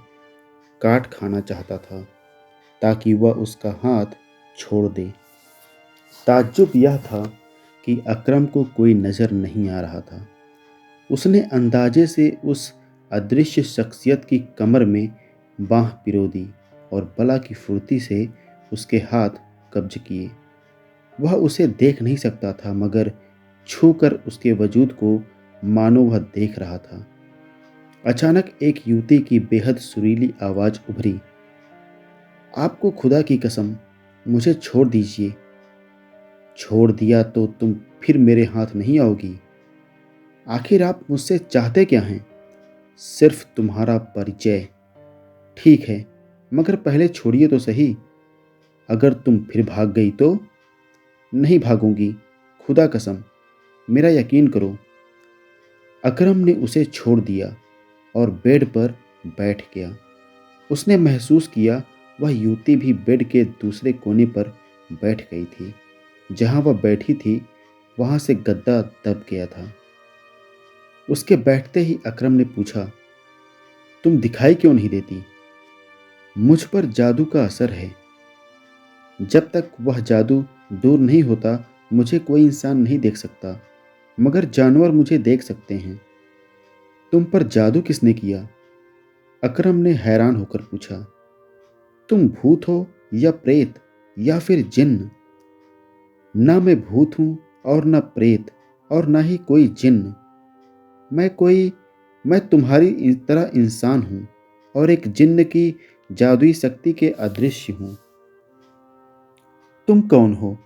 काट खाना चाहता था, ताकि वह उसका हाथ छोड़ दे। ताज्जुब यह था कि अकरम को कोई नज़र नहीं आ रहा था। उसने अंदाजे से उस अदृश्य शख्सियत की कमर में बांह पिरो दी और बला की फुर्ती से उसके हाथ कब्ज किए। वह उसे देख नहीं सकता था, मगर छूकर उसके वजूद को मानो वह देख रहा था। अचानक एक युवती की बेहद सुरीली आवाज़ उभरी, आपको खुदा की कसम, मुझे छोड़ दीजिए। छोड़ दिया तो तुम फिर मेरे हाथ नहीं आओगी। आखिर आप मुझसे चाहते क्या हैं? सिर्फ तुम्हारा परिचय। ठीक है, मगर पहले छोड़िए तो सही। अगर तुम फिर भाग गई तो? नहीं भागूंगी, खुदा कसम, मेरा यकीन करो। अकरम ने उसे छोड़ दिया और बेड पर बैठ गया। उसने महसूस किया वह युवती भी बेड के दूसरे कोने पर बैठ गई थी। जहां वह बैठी थी वहां से गद्दा दब गया था। उसके बैठते ही अकरम ने पूछा, तुम दिखाई क्यों नहीं देती? मुझ पर जादू का असर है। जब तक वह जादू दूर नहीं होता मुझे कोई इंसान नहीं देख सकता, मगर जानवर मुझे देख सकते हैं। तुम पर जादू किसने किया? अकरम ने हैरान होकर पूछा। तुम भूत हो या प्रेत या फिर जिन्न? ना मैं भूत हूं और ना प्रेत और ना ही कोई जिन्न। मैं तुम्हारी तरह इंसान हूं और एक जिन्न की जादुई शक्ति के अदृश्य हूं। तुम कौन हो?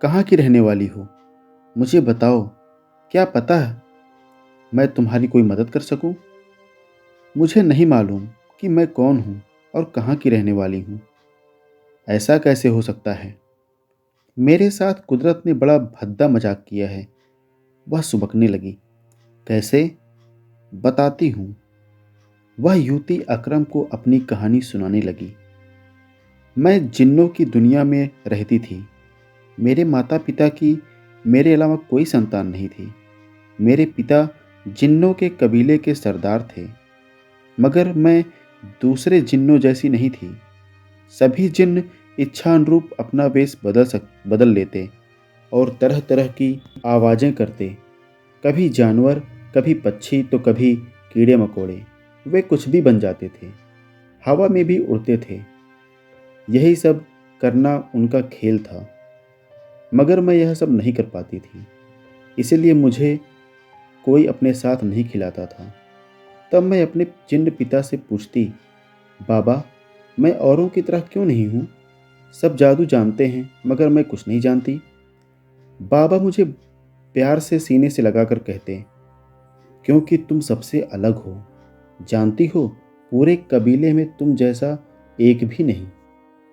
कहाँ की रहने वाली हो? मुझे बताओ, क्या पता है मैं तुम्हारी कोई मदद कर सकूं? मुझे नहीं मालूम कि मैं कौन हूं और कहाँ की रहने वाली हूं। ऐसा कैसे हो सकता है? मेरे साथ कुदरत ने बड़ा भद्दा मजाक किया है। वह सुबकने लगी। कैसे? बताती हूँ। वह युवती अकरम को अपनी कहानी सुनाने लगी। मैं जिन्नों की दुनिया में रहती थी। मेरे माता पिता की मेरे अलावा कोई संतान नहीं थी। मेरे पिता जिन्नों के कबीले के सरदार थे, मगर मैं दूसरे जिन्नों जैसी नहीं थी। सभी जिन्न इच्छानुरूप अपना वेश बदल लेते और तरह तरह की आवाज़ें करते। कभी जानवर, कभी पक्षी तो कभी कीड़े मकोड़े। वे कुछ भी बन जाते थे, हवा में भी उड़ते थे। यही सब करना उनका खेल था, मगर मैं यह सब नहीं कर पाती थी। इसलिए मुझे कोई अपने साथ नहीं खिलाता था। तब मैं अपने जिन्न पिता से पूछती, बाबा, मैं औरों की तरह क्यों नहीं हूँ? सब जादू जानते हैं, मगर मैं कुछ नहीं जानती। बाबा मुझे प्यार से सीने से लगाकर कहते, क्योंकि तुम सबसे अलग हो। जानती हो, पूरे कबीले में तुम जैसा एक भी नहीं।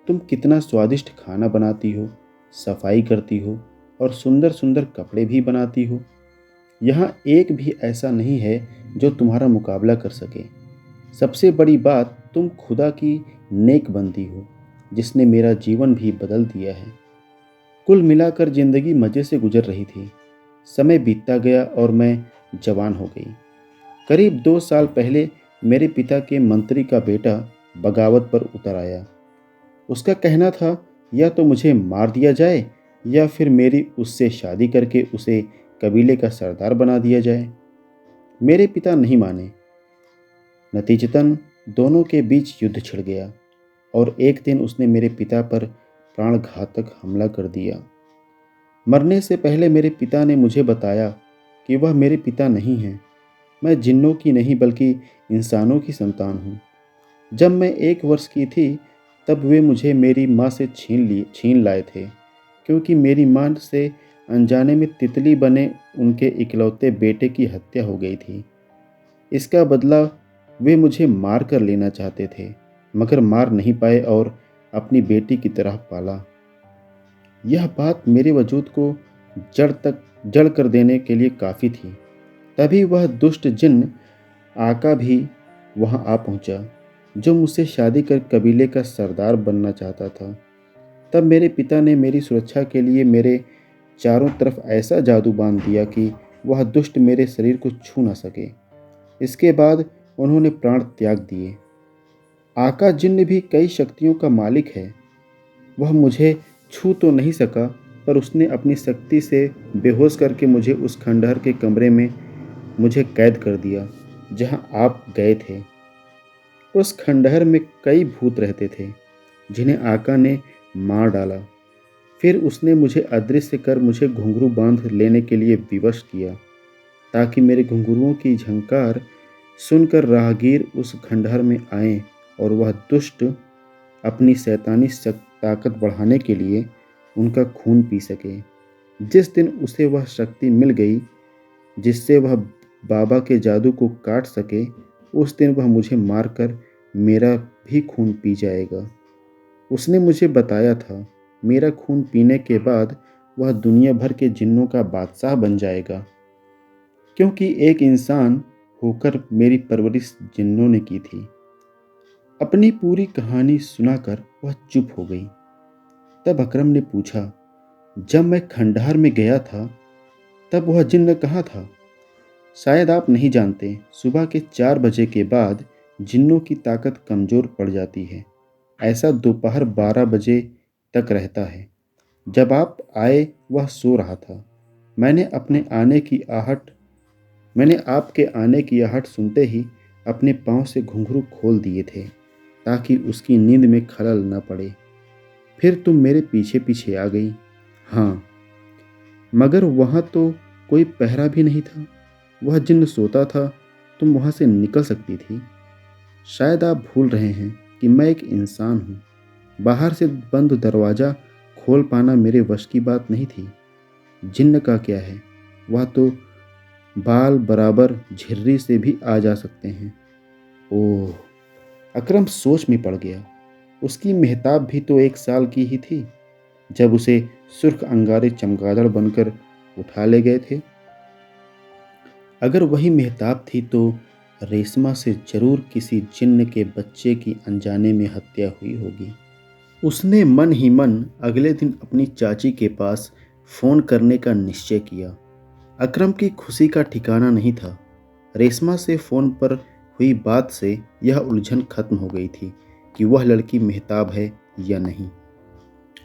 तुम कितना स्वादिष्ट खाना बनाती हो, सफाई करती हो और सुंदर सुंदर कपड़े भी बनाती हो। यहाँ एक भी ऐसा नहीं है जो तुम्हारा मुकाबला कर सके। सबसे बड़ी बात, तुम खुदा की नेक बंदी हो, जिसने मेरा जीवन भी बदल दिया है। कुल मिलाकर जिंदगी मज़े से गुजर रही थी। समय बीतता गया और मैं जवान हो गई। करीब 2 साल पहले मेरे पिता के मंत्री का बेटा बगावत पर उतर आया। उसका कहना था, या तो मुझे मार दिया जाए या फिर मेरी उससे शादी करके उसे कबीले का सरदार बना दिया जाए। मेरे पिता नहीं माने। नतीजतन दोनों के बीच युद्ध छिड़ गया और एक दिन उसने मेरे पिता पर प्राणघातक हमला कर दिया। मरने से पहले मेरे पिता ने मुझे बताया कि वह मेरे पिता नहीं हैं। मैं जिन्नों की नहीं बल्कि इंसानों की संतान हूँ। जब मैं 1 वर्ष की थी, तब वे मुझे मेरी माँ से छीन लाए थे, क्योंकि मेरी माँ से अनजाने में तितली बने उनके इकलौते बेटे की हत्या हो गई थी। इसका बदला वे मुझे मार कर लेना चाहते थे, मगर मार नहीं पाए और अपनी बेटी की तरह पाला। यह बात मेरे वजूद को जड़ कर देने के लिए काफ़ी थी। तभी वह दुष्ट जिन्न आका भी वहां आ पहुंचा, जो मुझसे शादी कर कबीले का सरदार बनना चाहता था। तब मेरे पिता ने मेरी सुरक्षा के लिए मेरे चारों तरफ ऐसा जादू बांध दिया कि वह दुष्ट मेरे शरीर को छू न सके। इसके बाद उन्होंने प्राण त्याग दिए। आका जिन्न भी कई शक्तियों का मालिक है। वह मुझे छू तो नहीं सका, पर उसने अपनी शक्ति से बेहोश करके मुझे उस खंडहर के कमरे में मुझे कैद कर दिया जहां आप गए थे। उस खंडहर में कई भूत रहते थे, जिन्हें आका ने मार डाला। फिर उसने मुझे अदृश्य कर मुझे घुंघरू बांध लेने के लिए विवश किया, ताकि मेरे घुंघरुओं की झंकार सुनकर राहगीर उस खंडहर में आए और वह दुष्ट अपनी शैतानी ताकत बढ़ाने के लिए उनका खून पी सके। जिस दिन उसे वह शक्ति मिल गई जिससे वह बाबा के जादू को काट सके, उस दिन वह मुझे मारकर मेरा भी खून पी जाएगा। उसने मुझे बताया था, मेरा खून पीने के बाद वह दुनिया भर के जिन्नों का बादशाह बन जाएगा। क्योंकि एक इंसान होकर मेरी परवरिश जिन्नों ने की थी। अपनी पूरी कहानी सुनाकर वह चुप हो गई। तब अकरम ने पूछा, जब मैं खंडहर में गया था, तब वह जिन्न कहाँ था? शायद आप नहीं जानते, सुबह के 4 बजे के बाद जिन्नों की ताकत कमज़ोर पड़ जाती है। ऐसा दोपहर 12 बजे तक रहता है। जब आप आए, वह सो रहा था। मैंने अपने आने की आहट मैंने आपके आने की आहट सुनते ही अपने पाँव से घुंघरू खोल दिए थे, ताकि उसकी नींद में खलल न पड़े। फिर तुम मेरे पीछे पीछे आ गई। हाँ, मगर वहाँ तो कोई पहरा भी नहीं था। वह जिन्न सोता था, तुम वहाँ से निकल सकती थी। शायद आप भूल रहे हैं कि मैं एक इंसान हूँ। बाहर से बंद दरवाज़ा खोल पाना मेरे वश की बात नहीं थी। जिन्न का क्या है, वह तो बाल बराबर झिर्री से भी आ जा सकते हैं। ओह! अकरम सोच में पड़ गया। उसकी मेहताब भी तो 1 साल की ही थी जब उसे सुर्ख अंगारे चमगादड़ बनकर उठा ले गए थे। अगर वही मेहताब थी तो रेशमा से जरूर किसी जिन्न के बच्चे की अनजाने में हत्या हुई होगी। उसने मन ही मन अगले दिन अपनी चाची के पास फ़ोन करने का निश्चय किया। अकरम की खुशी का ठिकाना नहीं था। रेशमा से फ़ोन पर हुई बात से यह उलझन खत्म हो गई थी कि वह लड़की मेहताब है या नहीं।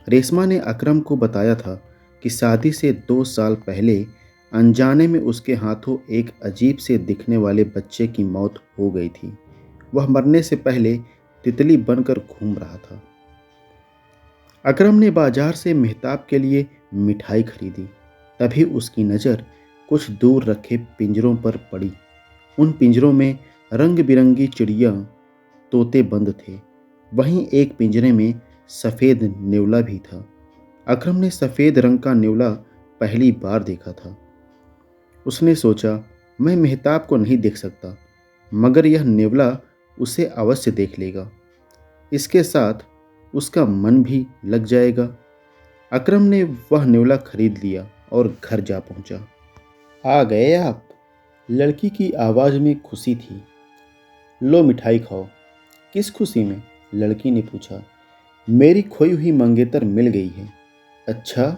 रेशमा ने अकरम को बताया था कि शादी से 2 साल पहले अनजाने में उसके हाथों एक अजीब से दिखने वाले बच्चे की मौत हो गई थी। वह मरने से पहले तितली बनकर घूम रहा था। अकरम ने बाजार से मेहताब के लिए मिठाई खरीदी। तभी उसकी नज़र कुछ दूर रखे पिंजरों पर पड़ी। उन पिंजरों में रंग बिरंगी चिड़िया तोते बंद थे। वहीं एक पिंजरे में सफ़ेद नेवला भी था। अकरम ने सफ़ेद रंग का नेवला पहली बार देखा था। उसने सोचा, मैं मेहताब को नहीं देख सकता, मगर यह नेवला उसे अवश्य देख लेगा। इसके साथ उसका मन भी लग जाएगा। अकरम ने वह नेवला खरीद लिया और घर जा पहुंचा। आ गए आप? लड़की की आवाज़ में खुशी थी। लो मिठाई खाओ। किस खुशी में? लड़की ने पूछा। मेरी खोई हुई मंगेतर मिल गई है। अच्छा?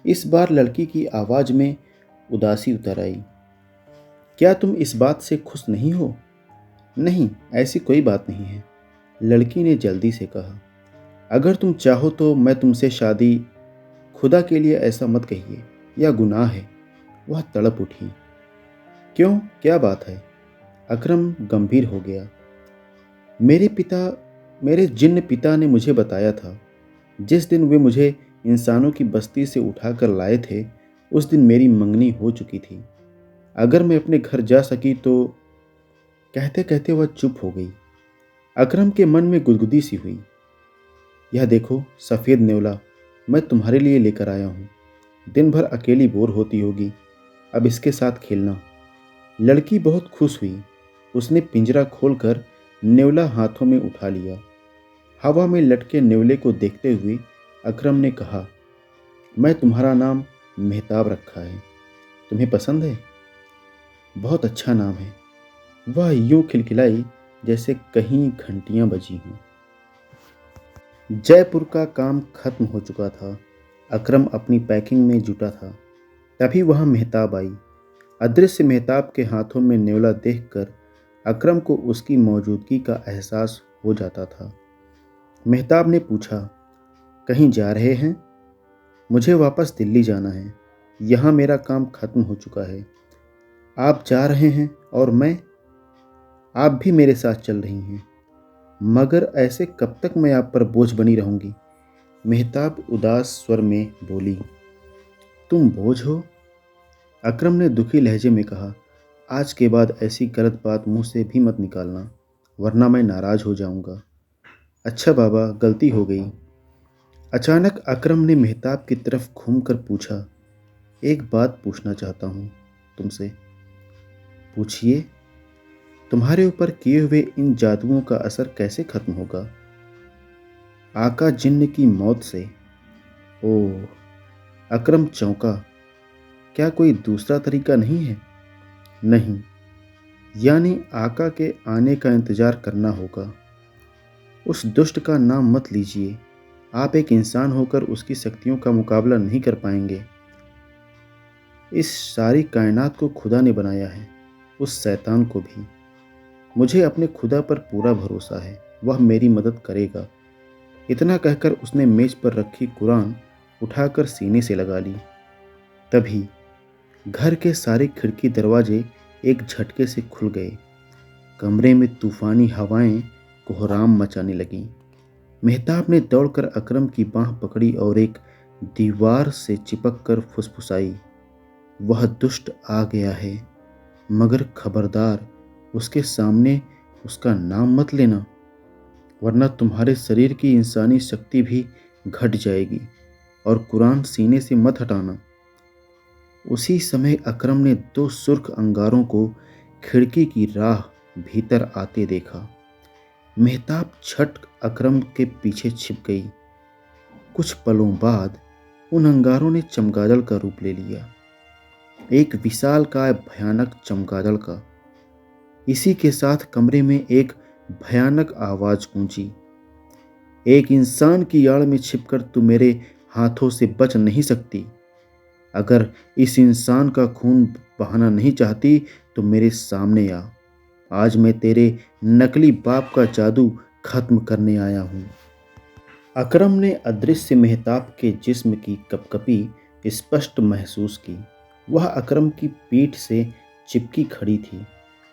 इस बार लड़की की आवाज़ में उदासी उतर आई। क्या तुम इस बात से खुश नहीं हो? नहीं, ऐसी कोई बात नहीं है, लड़की ने जल्दी से कहा। अगर तुम चाहो तो मैं तुमसे शादी। खुदा के लिए ऐसा मत कहिए, यह गुनाह है। वह तड़प उठी। क्यों, क्या बात है? अकरम गंभीर हो गया। मेरे जिन्न पिता ने मुझे बताया था, जिस दिन वे मुझे इंसानों की बस्ती से उठाकर लाए थे, उस दिन मेरी मंगनी हो चुकी थी। अगर मैं अपने घर जा सकी तो। कहते कहते वह चुप हो गई। अकरम के मन में गुदगुदी सी हुई। यह देखो सफ़ेद नेवला, मैं तुम्हारे लिए लेकर आया हूँ। दिन भर अकेली बोर होती होगी, अब इसके साथ खेलना। लड़की बहुत खुश हुई। उसने पिंजरा खोलकर नेवला हाथों में उठा लिया। हवा में लटके नेवले को देखते हुए अकरम ने कहा, मैं तुम्हारा नाम मेहताब रखा है, तुम्हें पसंद है? बहुत अच्छा नाम है। वह यूं खिलखिलाई जैसे कहीं घंटियां बजी हों। जयपुर का काम खत्म हो चुका था। अकरम अपनी पैकिंग में जुटा था। तभी वहां मेहताब आई। अदृश्य मेहताब के हाथों में नेवला देखकर अकरम को उसकी मौजूदगी का एहसास हो जाता था। मेहताब ने पूछा, कहीं जा रहे हैं? मुझे वापस दिल्ली जाना है। यहाँ मेरा काम खत्म हो चुका है। आप जा रहे हैं और मैं? आप भी मेरे साथ चल रही हैं। मगर ऐसे कब तक मैं आप पर बोझ बनी रहूंगी? मेहताब उदास स्वर में बोली। तुम बोझ हो? अकरम ने दुखी लहजे में कहा। आज के बाद ऐसी गलत बात मुंह से भी मत निकालना, वरना मैं नाराज हो जाऊंगा। अच्छा बाबा, गलती हो गई। अचानक अकरम ने मेहताब की तरफ घूमकर पूछा, एक बात पूछना चाहता हूँ तुमसे। पूछिए। तुम्हारे ऊपर किए हुए इन जादुओं का असर कैसे खत्म होगा? आका जिन्न की मौत से। ओह! अकरम चौंका। क्या कोई दूसरा तरीका नहीं है? नहीं। यानी आका के आने का इंतजार करना होगा। उस दुष्ट का नाम मत लीजिए। आप एक इंसान होकर उसकी शक्तियों का मुकाबला नहीं कर पाएंगे। इस सारी कायनात को खुदा ने बनाया है, उस शैतान को भी। मुझे अपने खुदा पर पूरा भरोसा है, वह मेरी मदद करेगा। इतना कहकर उसने मेज पर रखी कुरान उठाकर सीने से लगा ली। तभी घर के सारे खिड़की दरवाजे एक झटके से खुल गए। कमरे में तूफानी हवाएं कोहराम मचाने लगीं। मेहताब ने दौड़कर अकरम की बांह पकड़ी और एक दीवार से चिपक कर फुसफुसाई, वह दुष्ट आ गया है, मगर खबरदार उसके सामने उसका नाम मत लेना, वरना तुम्हारे शरीर की इंसानी शक्ति भी घट जाएगी। और कुरान सीने से मत हटाना। उसी समय अकरम ने दो सुर्ख अंगारों को खिड़की की राह भीतर आते देखा। मेहताब छट अकरम के पीछे छिप गई। कुछ पलों बाद उन अंगारों ने चमगादड़ का रूप ले लिया, एक विशालकाय भयानक चमगादड़ का। इसी के साथ कमरे में एक भयानक आवाज गूंजी, एक इंसान की आड़ में छिपकर तू मेरे हाथों से बच नहीं सकती। अगर इस इंसान का खून बहाना नहीं चाहती तो मेरे सामने आ। आज मैं तेरे नकली बाप का जादू खत्म करने आया हूं। अकरम ने अदृश्य मेहताब के जिस्म की कपकपी स्पष्ट महसूस की। वह अकरम की पीठ से चिपकी खड़ी थी।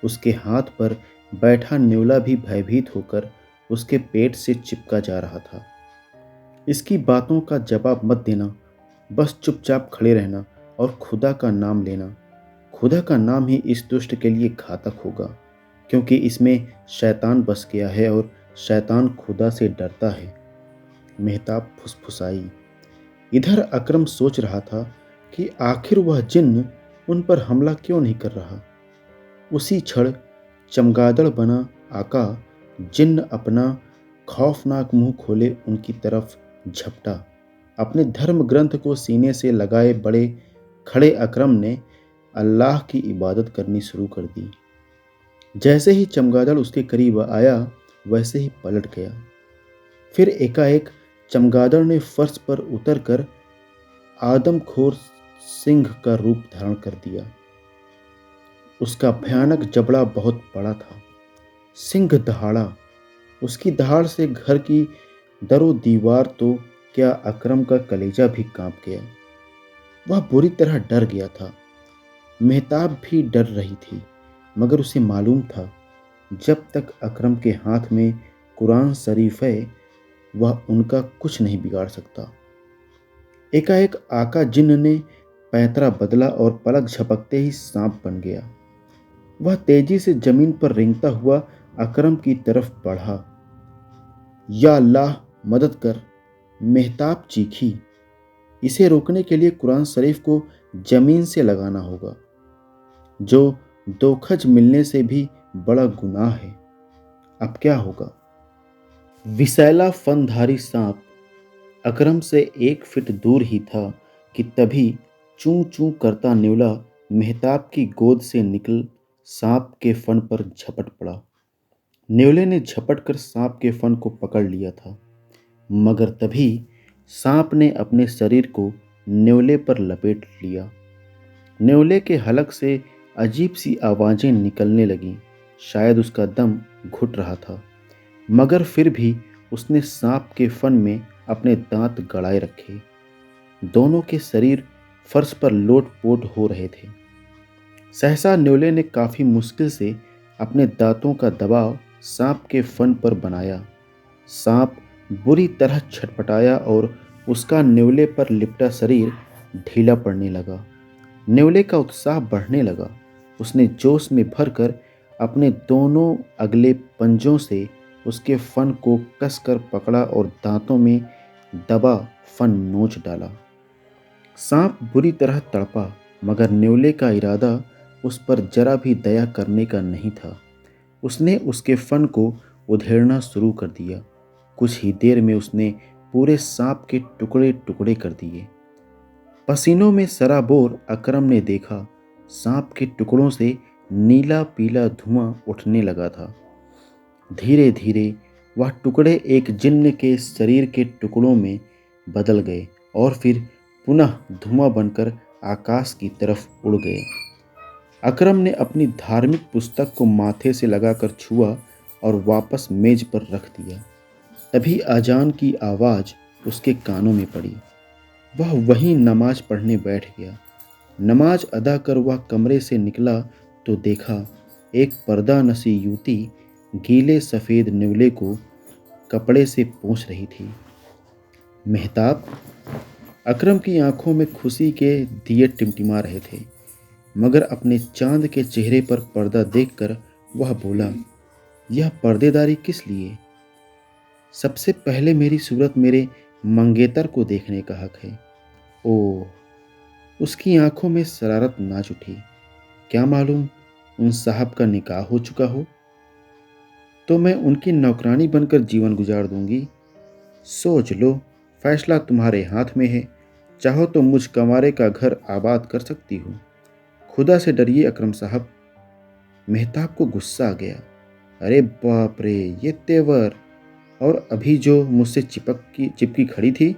उसके हाथ पर बैठा न्योला भी भयभीत होकर उसके पेट से चिपका जा रहा था। इसकी बातों का जवाब मत देना, बस चुपचाप खड़े रहना और खुदा का नाम लेना। खुदा का नाम ही इस दुष्ट के लिए घातक होगा, क्योंकि इसमें शैतान बस गया है और शैतान खुदा से डरता है। मेहताब फुसफुसाई। इधर अकरम सोच रहा था कि आखिर वह जिन्न उन पर हमला क्यों नहीं कर रहा। उसी क्षण चमगादड़ बना आका जिन्न अपना खौफनाक मुंह खोले उनकी तरफ झपटा। अपने धर्म ग्रंथ को सीने से लगाए बड़े खड़े अकरम ने अल्लाह की इबादत करनी शुरू कर दी। जैसे ही चमगादड़ उसके करीब आया वैसे ही पलट गया। फिर एकाएक चमगादड़ ने फर्श पर उतरकर आदमखोर सिंह का रूप धारण कर दिया। उसका भयानक जबड़ा बहुत बड़ा था। सिंह दहाड़ा। उसकी दहाड़ से घर की दरो दीवार तो क्या अकरम का कलेजा भी कांप गया। वह बुरी तरह डर गया था। मेहताब भी डर रही थी, मगर उसे मालूम था जब तक अकरम के हाथ में कुरान शरीफ है वह उनका कुछ नहीं बिगाड़ सकता। एकाएक आका जिन्न ने पैंतरा बदला और पलक झपकते ही सांप बन गया। वह तेजी से जमीन पर रेंगता हुआ अकरम की तरफ बढ़ा। या अल्लाह मदद कर, मेहताब चीखी। इसे रोकने के लिए कुरान शरीफ को जमीन से लगाना होगा, जो दोखज मिलने से भी बड़ा गुनाह है। अब क्या होगा। विषैला फनधारी सांप अकरम से 1 फीट दूर ही था कि तभी चूं चूं करता न्योला मेहताब की गोद से निकल सांप के फन पर झपट पड़ा। न्योले ने झपट कर सांप के फन को पकड़ लिया था, मगर तभी सांप ने अपने शरीर को न्योले पर लपेट लिया। न्योले के हलक से अजीब सी आवाजें निकलने लगीं। शायद उसका दम घुट रहा था, मगर फिर भी उसने सांप के फन में अपने दांत गड़ाए रखे। दोनों के शरीर फर्श पर लोट-पोट हो रहे थे। सहसा न्योले ने काफी मुश्किल से अपने दांतों का दबाव सांप के फन पर बनाया। सांप बुरी तरह छटपटाया और उसका न्योले पर लिपटा शरीर ढीला पड़ने लगा। न्योले का उत्साह बढ़ने लगा। उसने जोश में भरकर अपने दोनों अगले पंजों से उसके फन को कसकर पकड़ा और दांतों में दबा फन नोच डाला। सांप बुरी तरह तड़पा, मगर न्योले का इरादा उस पर जरा भी दया करने का नहीं था। उसने उसके फन को उधेड़ना शुरू कर दिया। कुछ ही देर में उसने पूरे सांप के टुकड़े टुकड़े कर दिए। पसीनों में सराबोर अकरम ने देखा सांप के टुकड़ों से नीला पीला धुआं उठने लगा था। धीरे धीरे वह टुकड़े एक जिन्न के शरीर के टुकड़ों में बदल गए और फिर पुनः धुआं बनकर आकाश की तरफ उड़ गए। अकरम ने अपनी धार्मिक पुस्तक को माथे से लगाकर छुआ और वापस मेज पर रख दिया। तभी अजान की आवाज़ उसके कानों में पड़ी। वह वहीं नमाज पढ़ने बैठ गया। नमाज अदा कर वह कमरे से निकला तो देखा एक पर्दा नशी युवती गीले सफ़ेद न्योले को कपड़े से पोंछ रही थी। मेहताब। अकरम की आंखों में खुशी के दिए टिमटिमा रहे थे, मगर अपने चांद के चेहरे पर पर्दा देखकर वह बोला, यह पर्देदारी किस लिए? सबसे पहले मेरी सूरत मेरे मंगेतर को देखने का हक है। ओह! उसकी आंखों में शरारत नाच उठी। क्या मालूम उन साहब का निकाह हो चुका हो, तो मैं उनकी नौकरानी बनकर जीवन गुजार दूंगी। सोच लो, फैसला तुम्हारे हाथ में है। चाहो तो मुझ कंवारे का घर आबाद कर सकती हो। खुदा से डरिए अकरम साहब। मेहताब को गुस्सा आ गया। अरे बाप रे, ये तेवर! और अभी जो मुझसे चिपकी खड़ी थी।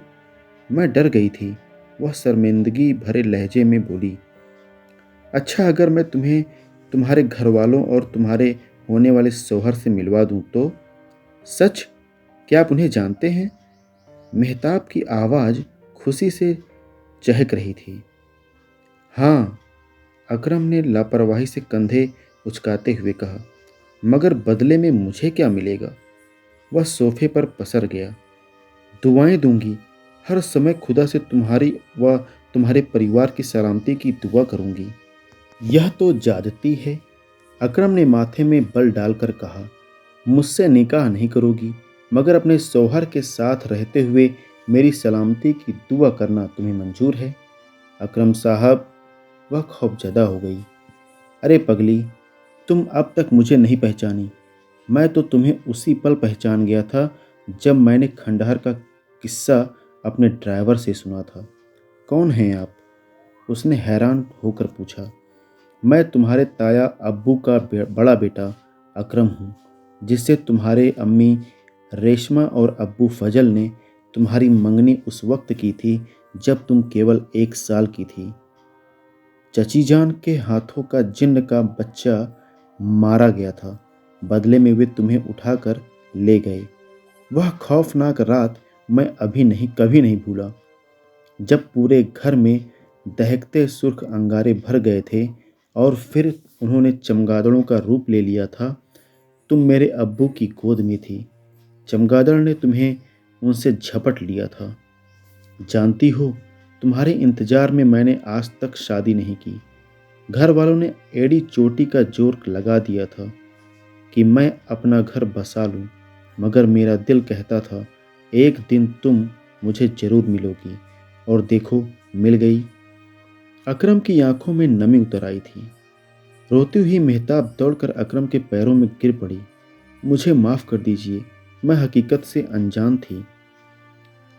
मैं डर गई थी। वह शर्मिंदगी भरे लहजे में बोली, अच्छा, अगर मैं तुम्हें तुम्हारे घर वालों और तुम्हारे होने वाले शौहर से मिलवा दूं तो? सच? क्या आप उन्हें जानते हैं? मेहताब की आवाज़ खुशी से चहक रही थी। हाँ, अकरम ने लापरवाही से कंधे उचकाते हुए कहा, मगर बदले में मुझे क्या मिलेगा? वह सोफे पर पसर गया। दुआएं दूंगी। हर समय खुदा से तुम्हारी व तुम्हारे परिवार की सलामती की दुआ करूंगी। यह तो ज्यादती है। अकरम ने माथे में बल डालकर कहा, मुझसे निकाह नहीं करोगी, मगर अपने शौहर के साथ रहते हुए मेरी सलामती की दुआ करना तुम्हें मंजूर है? अकरम साहब, वह खौफजदा हो गई। अरे पगली, तुम अब तक मुझे नहीं पहचानी। मैं तो तुम्हें उसी पल पहचान गया था जब मैंने खंडहर का किस्सा अपने ड्राइवर से सुना था। कौन हैं आप? उसने हैरान होकर पूछा। मैं तुम्हारे ताया अब्बू का बड़ा बेटा अकरम हूँ, जिससे तुम्हारे अम्मी रेशमा और अब्बू फजल ने तुम्हारी मंगनी उस वक्त की थी जब तुम केवल 1 साल की थी। चची जान के हाथों का जिन्न का बच्चा मारा गया था। बदले में वे तुम्हें उठाकर ले गए। वह खौफनाक रात मैं कभी नहीं भूला, जब पूरे घर में दहकते सुर्ख अंगारे भर गए थे और फिर उन्होंने चमगादड़ों का रूप ले लिया था। तुम मेरे अब्बू की गोद में थी। चमगादड़ ने तुम्हें उनसे झपट लिया था। जानती हो, तुम्हारे इंतजार में मैंने आज तक शादी नहीं की। घर वालों ने एड़ी चोटी का जोर लगा दिया था कि मैं अपना घर बसा लूं, मगर मेरा दिल कहता था एक दिन तुम मुझे जरूर मिलोगी, और देखो, मिल गई। अकरम की आंखों में नमी उतर आई थी। रोती हुई मेहताब दौड़कर अकरम के पैरों में गिर पड़ी। मुझे माफ कर दीजिए, मैं हकीकत से अनजान थी।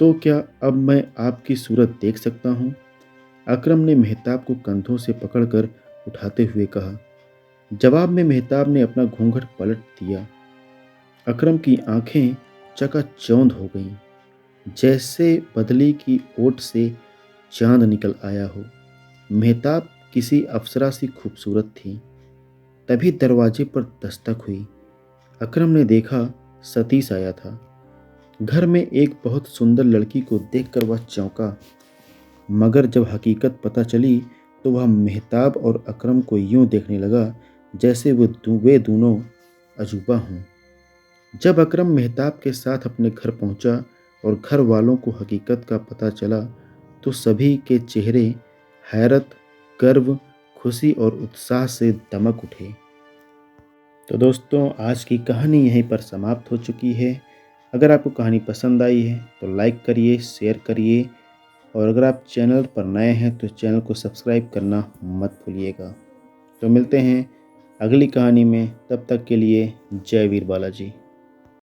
तो क्या अब मैं आपकी सूरत देख सकता हूँ? अकरम ने मेहताब को कंधों से पकड़कर उठाते हुए कहा। जवाब में मेहताब ने अपना घूंघट पलट दिया। अकरम की आंखें चकाचौंध हो गईं, जैसे बदली की ओट से चांद निकल आया हो। मेहताब किसी अप्सरा सी खूबसूरत थी। तभी दरवाजे पर दस्तक हुई। अकरम ने देखा, सतीश आया था। घर में एक बहुत सुंदर लड़की को देखकर वह चौंका, मगर जब हकीकत पता चली तो वह मेहताब और अकरम को यूं देखने लगा जैसे वे दोनों अजूबा हों। जब अकरम मेहताब के साथ अपने घर पहुंचा और घर वालों को हकीकत का पता चला, तो सभी के चेहरे हैरत, गर्व, खुशी और उत्साह से दमक उठे। तो दोस्तों, आज की कहानी यहीं पर समाप्त हो चुकी है। अगर आपको कहानी पसंद आई है तो लाइक करिए, शेयर करिए, और अगर आप चैनल पर नए हैं तो चैनल को सब्सक्राइब करना मत भूलिएगा। तो मिलते हैं अगली कहानी में, तब तक के लिए जय वीर बालाजी।